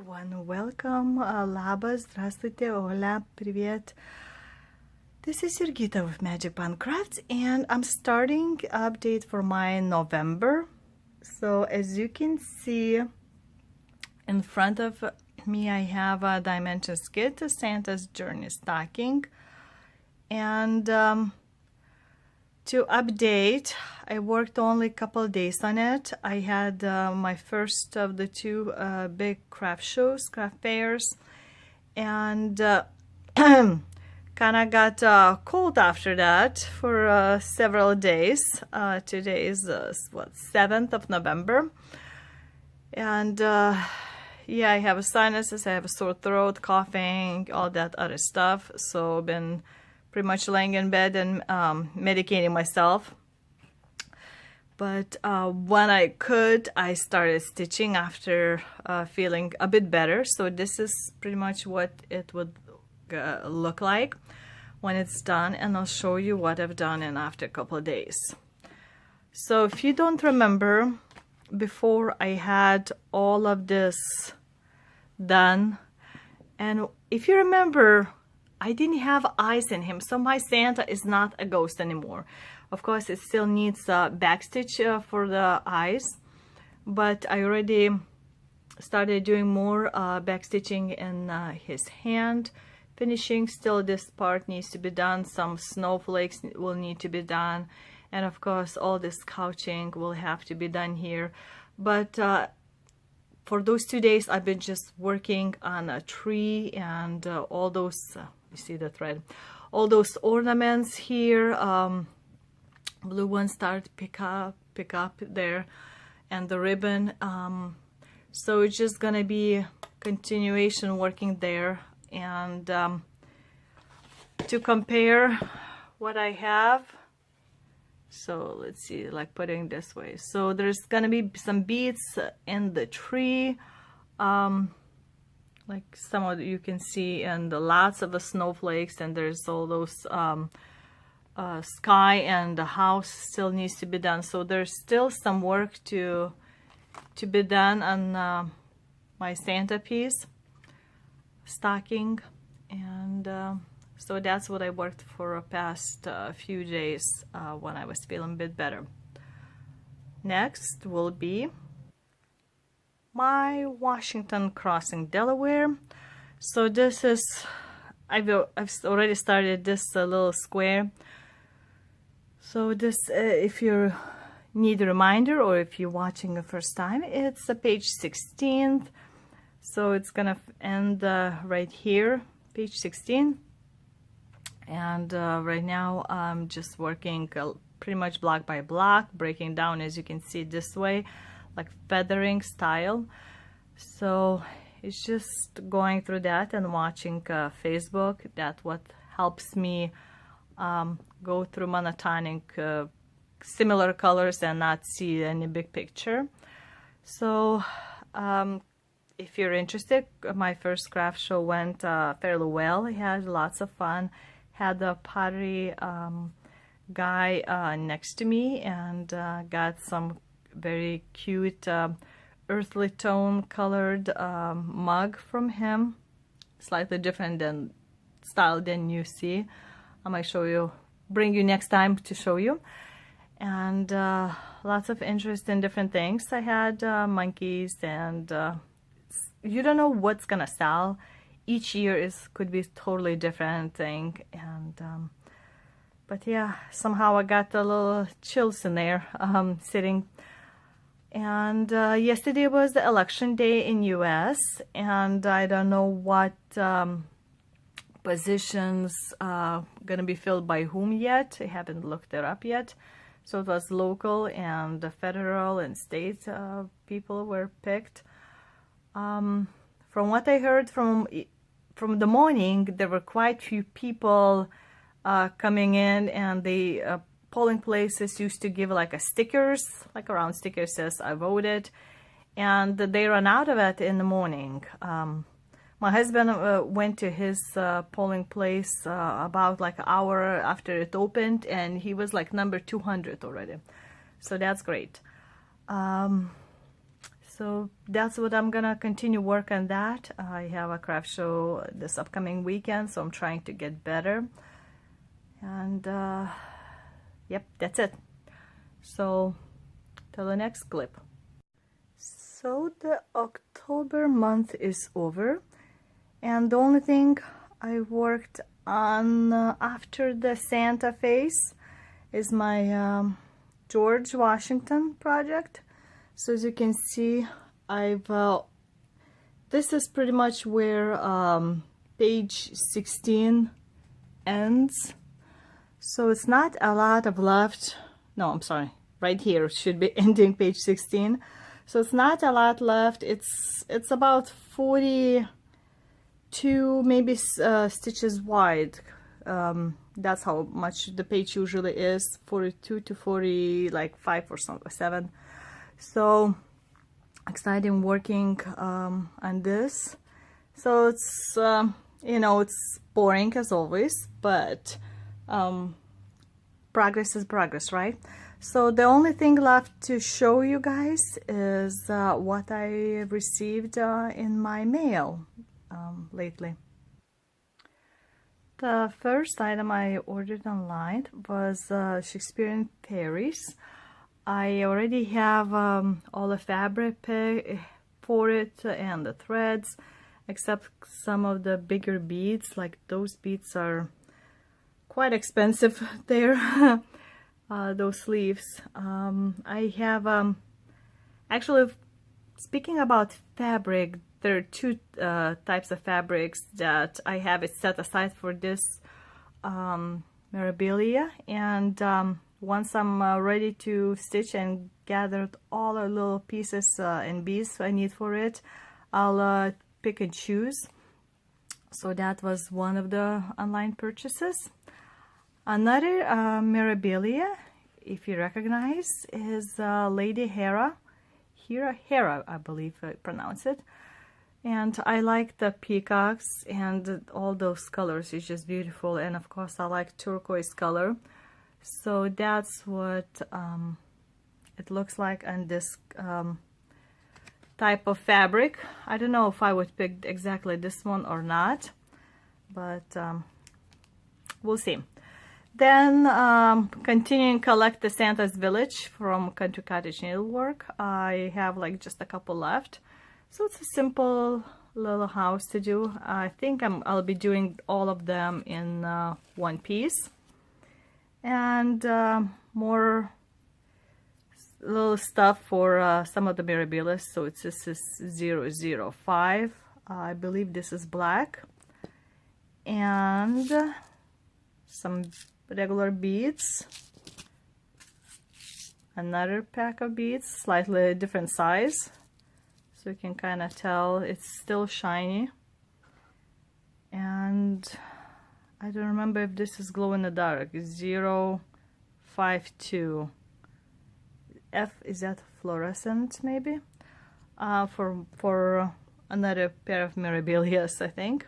everyone, welcome, labas, здравствуйте, hola, привет. This is Jurgita with Magic Band Crafts, and I'm starting update for my November. So as you can see in front of me, I have a Dimensions Kit, Santa's Journey stocking, and to update, I worked only a couple days on it. I had my first of the two big craft shows, craft fairs, and kind of got cold after that for several days. Today is what, 7th of November, and yeah, I have sinuses, I have a sore throat, coughing, all that other stuff. So I've been pretty much laying in bed and medicating myself. But when I could, I started stitching after feeling a bit better. So this is pretty much what it would look like when it's done, and I'll show you what I've done in after a couple of days. So if you don't remember, before I had all of this done, and if you remember, I didn't have eyes in him, so my Santa is not a ghost anymore. Of course, it still needs backstitch for the eyes, but I already started doing more backstitching in his hand. Finishing, still this part needs to be done. Some snowflakes will need to be done, and of course all this couching will have to be done here. But for those 2 days, I've been just working on a tree and all those, you see the thread, all those ornaments here. Blue ones start pick up there, and the ribbon. So it's just gonna be continuation working there, and to compare what I have. So let's see, like putting this way. So there's gonna be some beads in the tree, like some of you can see, and lots of the snowflakes, and there's all those sky, and the house still needs to be done. So there's still some work to be done on my Santa piece stocking, and so that's what I worked for the past few days when I was feeling a bit better. Next will be my Washington Crossing, Delaware. So this is, I've already started this little square. So this, if you need a reminder, or if you're watching the first time, it's page 16. So it's gonna end right here, page 16. And right now I'm just working pretty much block by block, breaking down, as you can see, this way, like feathering style. So it's just going through that and watching Facebook. That's what helps me go through monotonic similar colors and not see any big picture. So if you're interested, my first craft show went fairly well. I had lots of fun. Had a pottery guy next to me, and got some very cute earthly tone colored mug from him, slightly different than style than you see. I might show you, bring you next time to show you. And lots of interest in different things. I had monkeys, and you don't know what's gonna sell. Each year could be totally different thing, and but yeah, somehow I got a little chills in there sitting. And yesterday was the election day in US, and I don't know what positions gonna be filled by whom yet. I haven't looked it up yet. So it was local and the federal and state people were picked. From what I heard from the morning, there were quite few people coming in, and the polling places used to give like a stickers, like a round sticker says I voted, and they ran out of it in the morning. My husband went to his polling place about like an hour after it opened, and he was like number 200 already. So that's great. So that's what I'm gonna continue work on that. I have a craft show this upcoming weekend, so I'm trying to get better. And yep, that's it. So till the next clip. So the October month is over, and the only thing I worked on after the Santa face is my George Washington project. So as you can see, I've this is pretty much where page 16 ends. So it's not a lot of left. No, I'm sorry, right here should be ending page 16. So it's not a lot left. It's about 42 maybe stitches wide. That's how much the page usually is, 42 to 40, like 5 or something, 7. So exciting working on this. So it's you know, it's boring as always, but progress is progress, right? So the only thing left to show you guys is what I received in my mail lately. The first item I ordered online was Shakespearean Fairies. I already have all the fabric for it and the threads, except some of the bigger beads. Like those beads are quite expensive there. Those sleeves. I have actually, speaking about fabric, there are two types of fabrics that I have it set aside for this memorabilia, and once I'm ready to stitch and gathered all the little pieces and beads I need for it, I'll pick and choose. So that was one of the online purchases. Another memorabilia, if you recognize, is Lady Hera. Hera, I believe I pronounce it. And I like the peacocks and all those colors. It's just beautiful. And of course, I like turquoise color. So that's what it looks like on this type of fabric. I don't know if I would pick exactly this one or not, but we'll see. Then continuing collect the Santa's Village from Country Cottage Needlework. I have like just a couple left. So it's a simple little house to do. I think I'll be doing all of them in one piece. And more little stuff for some of the memorabilia. So this is 005. I believe this is black. And some regular beads, another pack of beads, slightly different size, so you can kind of tell it's still shiny. And I don't remember if this is glow in the dark. It's 052. F, is that fluorescent maybe? For another pair of memorabilias, I think.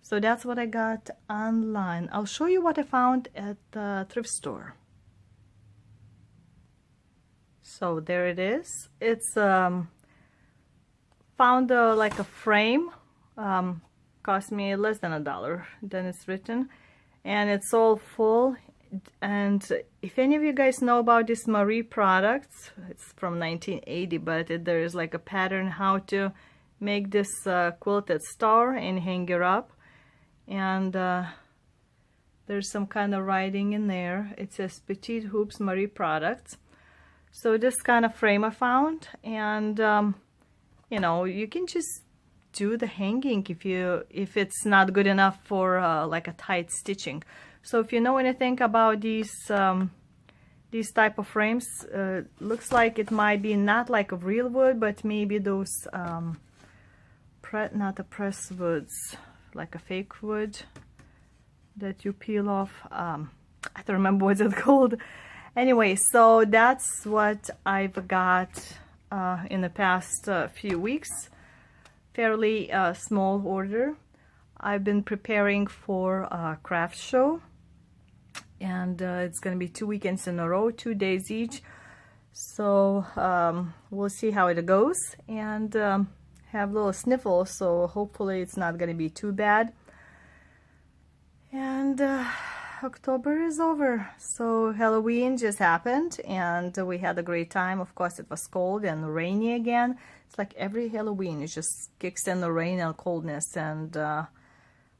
So that's what I got online. I'll show you what I found at the thrift store. So there it is. It's found like a frame. Cost me less than $1. Then it's written, and it's all full. And if any of you guys know about this Marie products, it's from 1980, but there is like a pattern how to make this quilted star and hang it up. And there's some kind of writing in there. It says Petite Hoops Marie Products. So this kind of frame I found, and you know, you can just do the hanging if it's not good enough for like a tight stitching. So if you know anything about these type of frames, looks like it might be not like a real wood, but maybe those not a press woods, like a fake wood that you peel off. I don't remember what it's called. Anyway, so that's what I've got in the past few weeks. Fairly small order. I've been preparing for a craft show, and it's gonna be 2 weekends in a row, 2 days each. So we'll see how it goes, and have a little sniffle, so hopefully it's not gonna be too bad. And October is over, so Halloween just happened and we had a great time. Of course it was cold and rainy again. It's like every Halloween it just kicks in the rain and coldness, and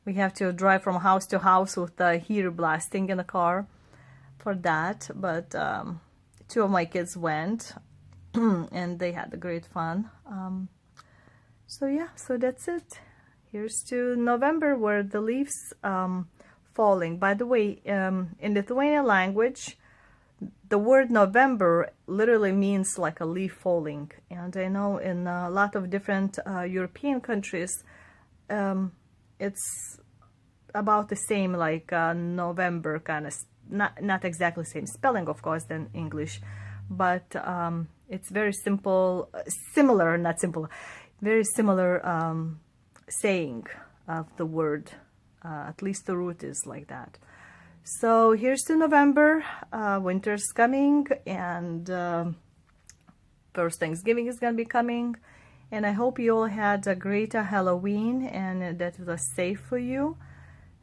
we have to drive from house to house with the heater blasting in the car for that. But two of my kids went and they had a great fun. So yeah, so that's it. Here's to November, where the leaves falling. By the way, in Lithuanian language, the word November literally means like a leaf falling. And I know in a lot of different European countries, it's about the same, like November, kind of not exactly the same spelling, of course, than English, but it's very simple, similar, not simple, very similar saying of the word. At least the root is like that. So here's to November. Winter's coming, and first Thanksgiving is gonna be coming, and I hope you all had a great Halloween and that it was safe for you.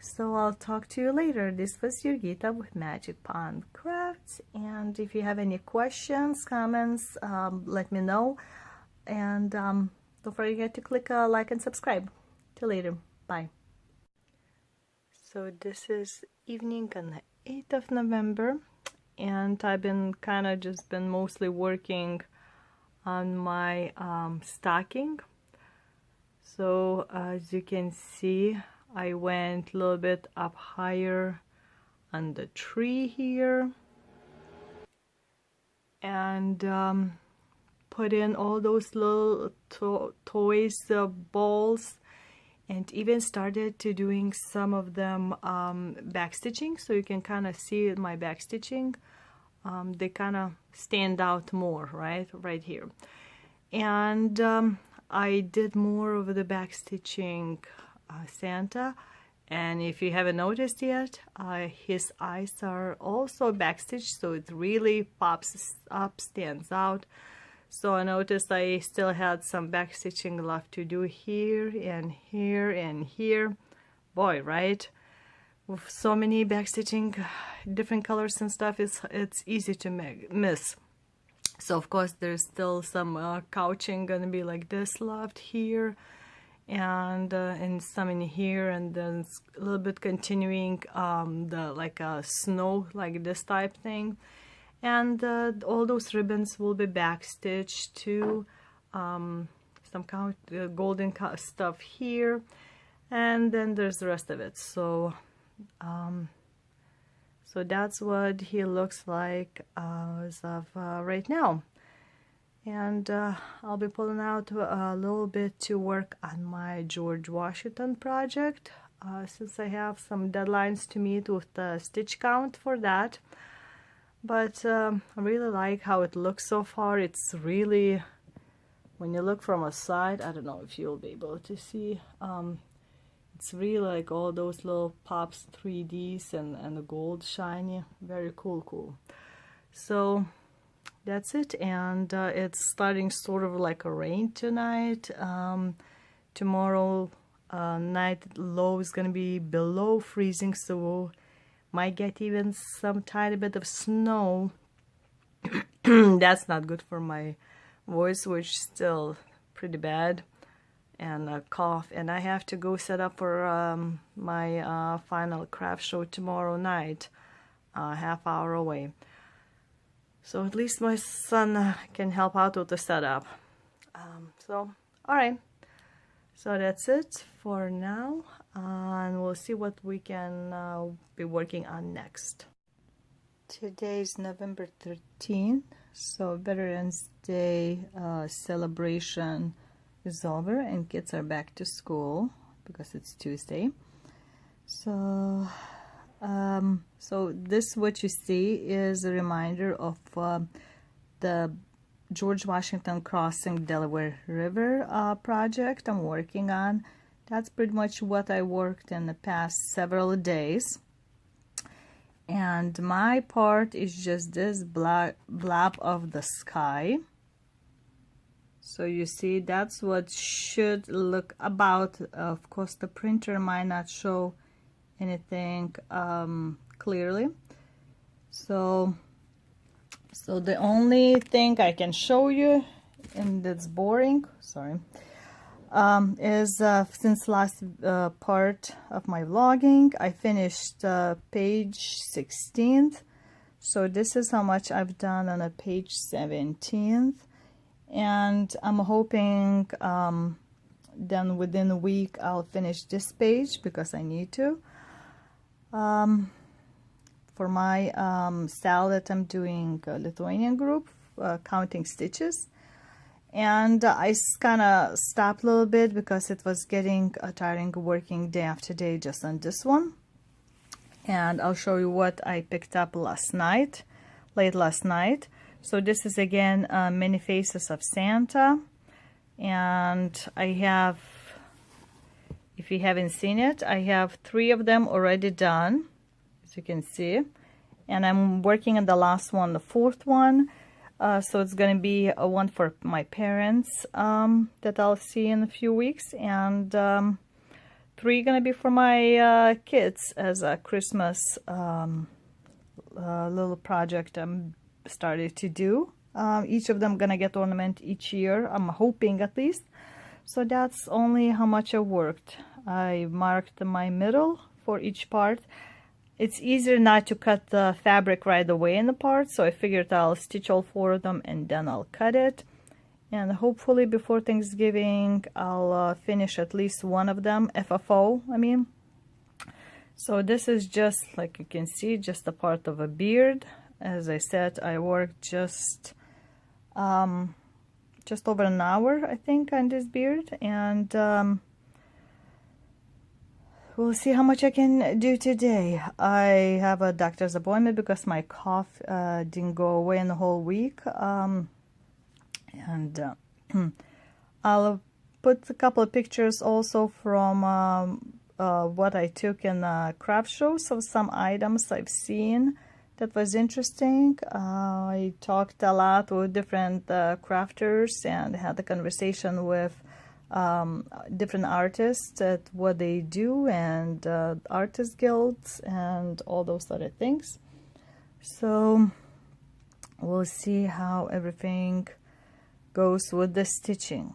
So I'll talk to you later. This was Jurgita with Magic Pond Crafts, and if you have any questions, comments, let me know, and don't forget to click like and subscribe. Till later. Bye. So this is evening on the 8th of November, and I've been kind of just been mostly working on my stocking. So as you can see, I went a little bit up higher on the tree here, and put in all those little toys, balls, and even started to doing some of them backstitching, so you can kind of see my backstitching. They kind of stand out more, right here. And I did more of the backstitching Santa, and if you haven't noticed yet, his eyes are also backstitched, so it really pops up, stands out. So I noticed I still had some backstitching left to do here and here and here. Boy, right? With so many backstitching, different colors and stuff, it's easy to miss. So of course there's still some couching gonna be like this left here, and some in here, and then a little bit continuing the like a snow, like this type thing. And all those ribbons will be backstitched to some golden stuff here, and then there's the rest of it. So so that's what he looks like as of right now. And I'll be pulling out a little bit to work on my George Washington project, since I have some deadlines to meet with the stitch count for that. But I really like how it looks so far. It's really, when you look from a side, I don't know if you'll be able to see, it's really like all those little pops, 3Ds, and the gold shiny. Very cool. So that's it, and it's starting sort of like a rain tonight. Tomorrow night low is gonna be below freezing, so might get even some tiny bit of snow. That's not good for my voice, which is still pretty bad, and a cough. And I have to go set up for my final craft show tomorrow night, half hour away. So at least my son can help out with the setup. So alright, so that's it for now, and we'll see what we can be working on next. Today is November 13th, so Veterans Day celebration is over and kids are back to school because it's Tuesday. So so this, what you see, is a reminder of the George Washington Crossing Delaware River project I'm working on. That's pretty much what I worked in the past several days. and my part is just this blob of the sky. So you see, that's what should look about. Of course, the printer might not show anything clearly. So the only thing I can show you, and that's boring, sorry, is since last part of my vlogging, I finished page 16th. So this is how much I've done on a page 17th. And I'm hoping then within a week I'll finish this page because I need to. For my style that I'm doing Lithuanian group, counting stitches. And I kind of stopped a little bit because it was getting tiring working day after day just on this one. And I'll show you what I picked up last night, late last night. So this is again Many Faces of Santa, and I have, if you haven't seen it, I have 3 of them already done, as you can see, and I'm working on the last one, the 4th one. So it's going to be a one for my parents that I'll see in a few weeks, and 3 going to be for my kids as a Christmas little project I'm started to do. Each of them gonna get ornament each year, I'm hoping at least. So that's only how much I worked. I marked my middle for each part. It's easier not to cut the fabric right away in the part, so I figured I'll stitch all 4 of them and then I'll cut it. And hopefully before Thanksgiving I'll finish at least one of them, FFO I mean. So this is just, like you can see, just a part of a beard. As I said, I worked just over an hour, I think, on this beard, and we'll see how much I can do today. I have a doctor's appointment because my cough didn't go away in the whole week, and I'll put a couple of pictures also from what I took in craft shows of some items I've seen that was interesting. I talked a lot with different crafters and had a conversation with different artists at what they do, and artist guilds and all those other things. So we'll see how everything goes with the stitching.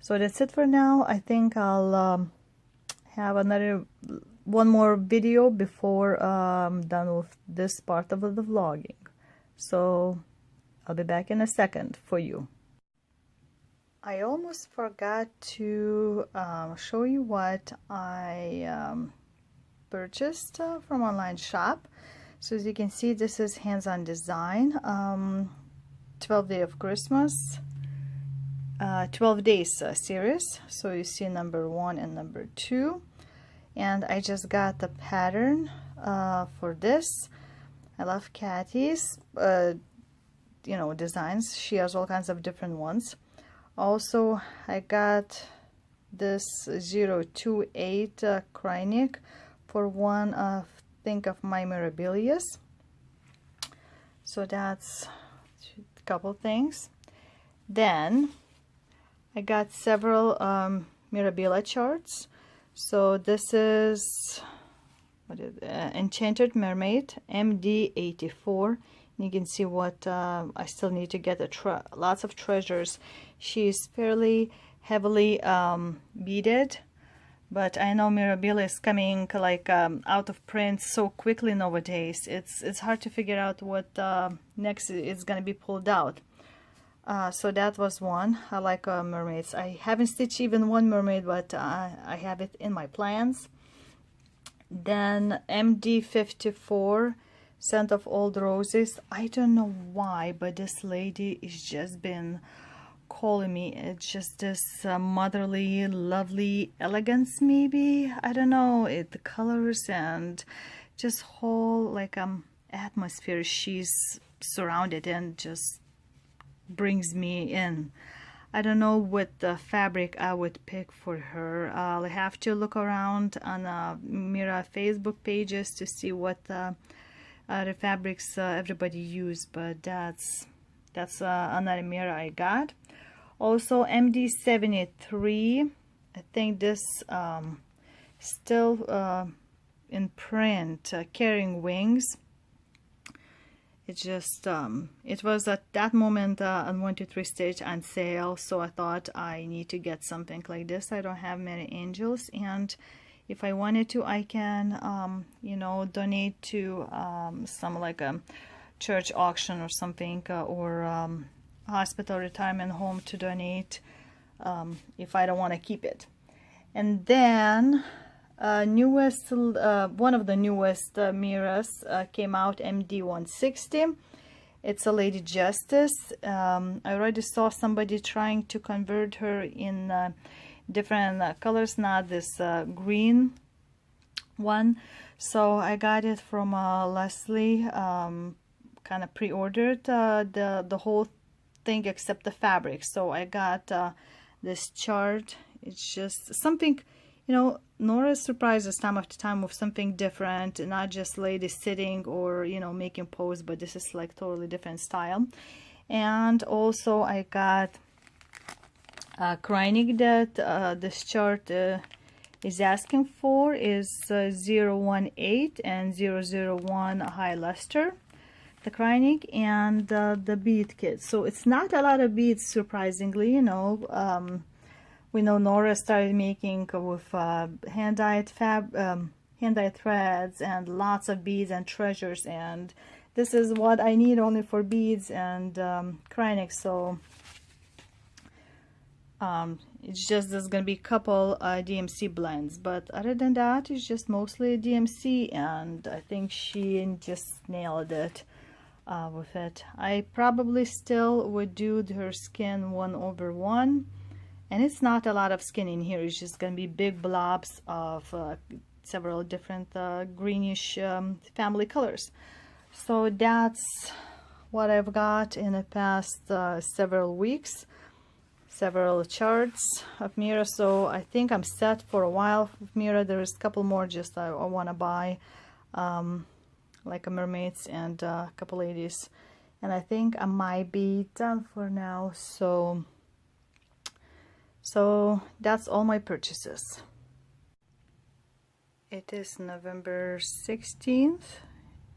So that's it for now. I think I'll have one more video before I'm done with this part of the vlogging. So I'll be back in a second for you. I almost forgot to show you what I purchased from online shop. So as you can see, this is hands-on design, 12 Day of Christmas, 12 days series. So you see number 1 and number 2. And I just got the pattern for this. I love Kathy's designs. She has all kinds of different ones. Also, I got this 028 Krynik for one of my memorabilias. So that's a couple things. Then I got several Mirabella charts. So this is Enchanted Mermaid MD84. You can see what I still need to get lots of treasures. She's fairly heavily beaded, but I know Mirabella is coming like out of print so quickly nowadays. It's hard to figure out what next is going to be pulled out. So that was one. I like mermaids. I haven't stitched even one mermaid, but I have it in my plans. Then MD54, Scent of Old Roses. I don't know why, but this lady has just been calling me. It's just this motherly, lovely elegance, maybe. I don't know. The colors and just whole like atmosphere she's surrounded in just brings me in. I don't know what the fabric I would pick for her. I'll have to look around on Mira Facebook pages to see what the fabrics everybody use, but that's another mirror I got. Also MD73, I think this still in print, Carrying Wings. It just it was at that moment on 123 stitch on sale, so I thought I need to get something like this. I don't have many angels, and if I wanted to, I can you know, donate to some like a church auction or something, or hospital retirement home to donate if I don't want to keep it. And then newest one of the newest mirrors came out, MD160. It's a Lady Justice. I already saw somebody trying to convert her in different colors, not this green one. So I got it from Leslie, kind of pre-ordered the whole thing except the fabric. So I got this chart. It's just something, you know, Nora surprises time after time with something different, not just ladies sitting or, you know, making pose, but this is like totally different style. And also I got Kreinig that this chart is asking for is 018 and 001 high luster, the Kreinig, and the bead kit. So it's not a lot of beads, surprisingly, you know. We know Nora started making with hand-dyed threads and lots of beads and treasures, and this is what I need only for beads and Kreinig. So it's just there's gonna be a couple DMC blends, but other than that, it's just mostly DMC, and I think she just nailed it with it. I probably still would do her skin 1/1. And it's not a lot of skin in here. It's just going to be big blobs of several different greenish family colors. So that's what I've got in the past several weeks. Several charts of Mira. So I think I'm set for a while with Mira. There's a couple more just I want to buy, like a mermaids and a couple ladies. And I think I might be done for now. So that's all my purchases. It is November 16th,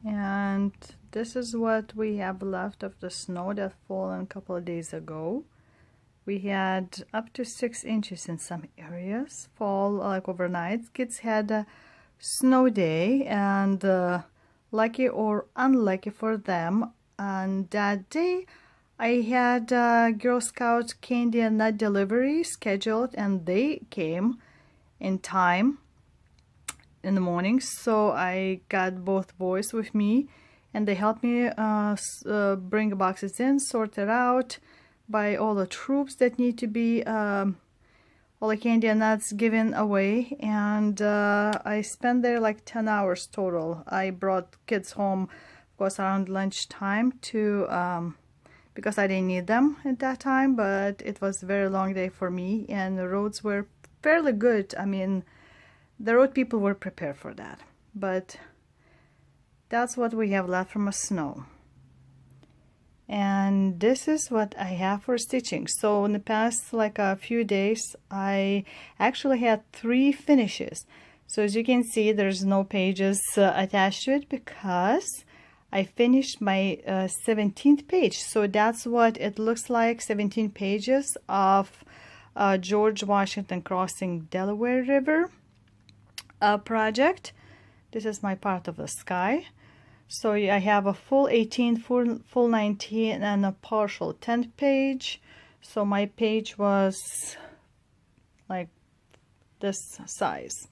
and this is what we have left of the snow that fallen a couple of days ago. We had up to 6 inches in some areas fall like overnight. Kids had a snow day, and lucky or unlucky for them, on that day I had Girl Scout candy and nut delivery scheduled, and they came in time in the morning. So I got both boys with me, and they helped me bring the boxes in, sort it out, buy all the troops that need to be, all the candy and nuts given away. And I spent there like 10 hours total. I brought kids home, of course, around lunchtime to because I didn't need them at that time, but it was a very long day for me, and the roads were fairly good. I mean, the road people were prepared for that, but that's what we have left from a snow. And this is what I have for stitching. So in the past like a few days, I actually had 3 finishes. So as you can see, there's no pages attached to it because I finished my 17th page. So that's what it looks like, 17 pages of George Washington crossing Delaware River project. This is my part of the sky. So I have a full 18, full 19, and a partial 10th page. So my page was like this size.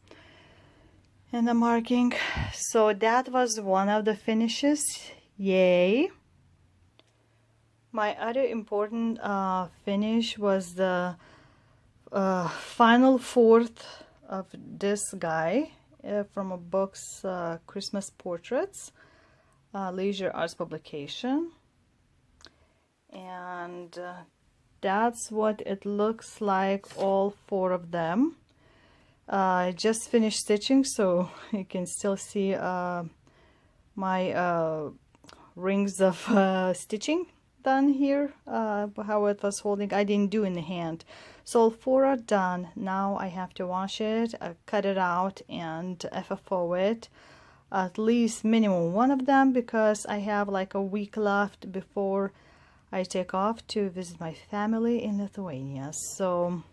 And the marking, so that was one of the finishes. Yay! My other important finish was the final 4th of this guy from a book's Christmas Portraits, Leisure Arts publication, and that's what it looks like, all 4 of them. I just finished stitching, so you can still see my rings of stitching done here, how it was holding. I didn't do in the hand. So all 4 are done. Now I have to wash it, cut it out, and FFO it, at least minimum 1 of them, because I have like a week left before I take off to visit my family in Lithuania. So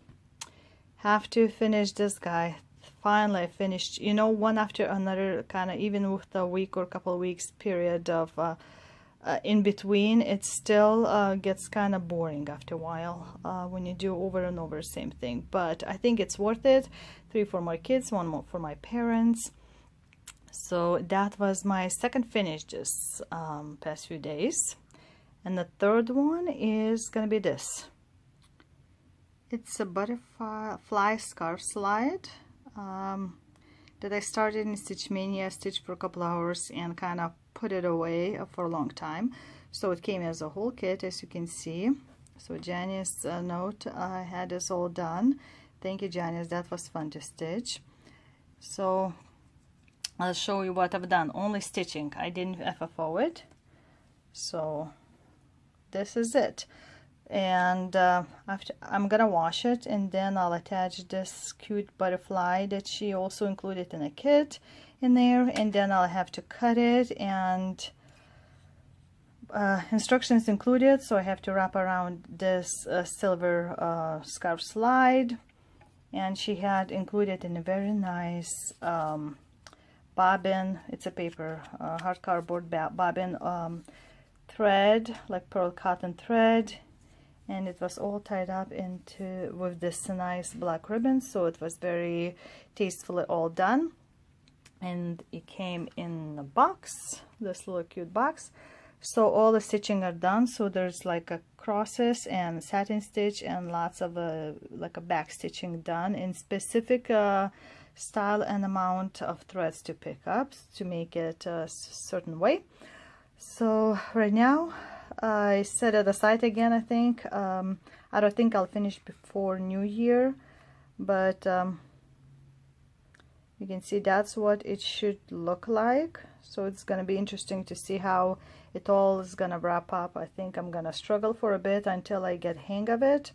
have to finish this guy. Finally I finished, you know, one after another, kind of, even with a week or couple of weeks period of in between, it still gets kind of boring after a while when you do over and over same thing. But I think it's worth it. 3 for my kids, 1 more for my parents. So that was my second finish this past few days. And the third one is gonna be this. It's a butterfly scarf slide that I started in Stitch Mania, stitched for a couple hours and kind of put it away for a long time. So it came as a whole kit, as you can see. So Janice note, I had this all done. Thank you, Janice, that was fun to stitch. So I'll show you what I've done. Only stitching, I didn't FFO it. So this is it. And I'm gonna wash it, and then I'll attach this cute butterfly that she also included in a kit in there, and then I'll have to cut it, and instructions included, so I have to wrap around this silver scarf slide. And she had included in a very nice bobbin. It's a paper hard cardboard bobbin thread, like pearl cotton thread, and it was all tied up into with this nice black ribbon, so it was very tastefully all done. And it came in a box, this little cute box. So all the stitching are done, so there's like a crosses and satin stitch and lots of like a back stitching done in specific style and amount of threads to pick up to make it a certain way. So right now I set it aside again. I think I don't think I'll finish before New Year, but you can see that's what it should look like. So it's gonna be interesting to see how it all is gonna wrap up. I think I'm gonna struggle for a bit until I get hang of it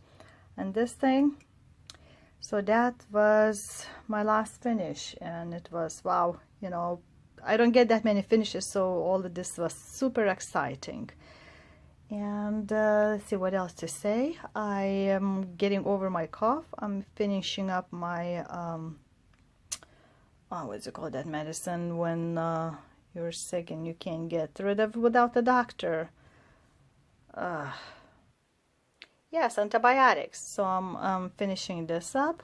and this thing. So that was my last finish, and it was, wow, you know, I don't get that many finishes, so all of this was super exciting. And let's see what else to say. I am getting over my cough. I'm finishing up my what's it called, that medicine when you're sick and you can't get rid of without the doctor. Yes, antibiotics. So I'm finishing this up,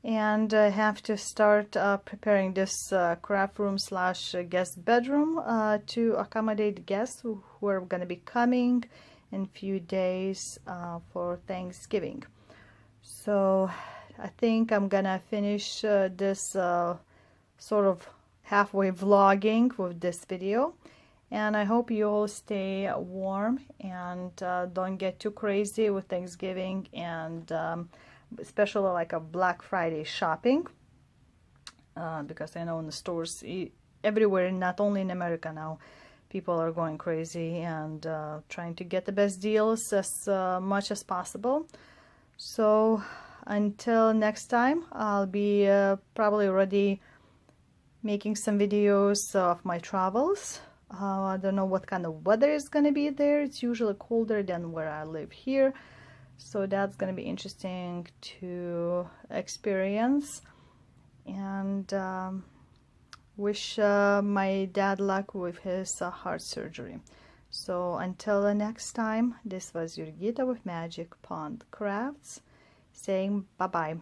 and I have to start preparing this craft room slash guest bedroom to accommodate guests who are going to be coming in a few days for Thanksgiving. So I think I'm gonna finish this sort of halfway vlogging with this video, and I hope you all stay warm and don't get too crazy with Thanksgiving and especially like a Black Friday shopping, because I know in the stores everywhere, not only in America now, people are going crazy and trying to get the best deals as much as possible. So until next time, I'll be probably already making some videos of my travels. I don't know what kind of weather is going to be there. It's usually colder than where I live here, so that's going to be interesting to experience. And wish my dad luck with his heart surgery. So until the next time, this was Jurgita with Magic Pond Crafts saying bye-bye.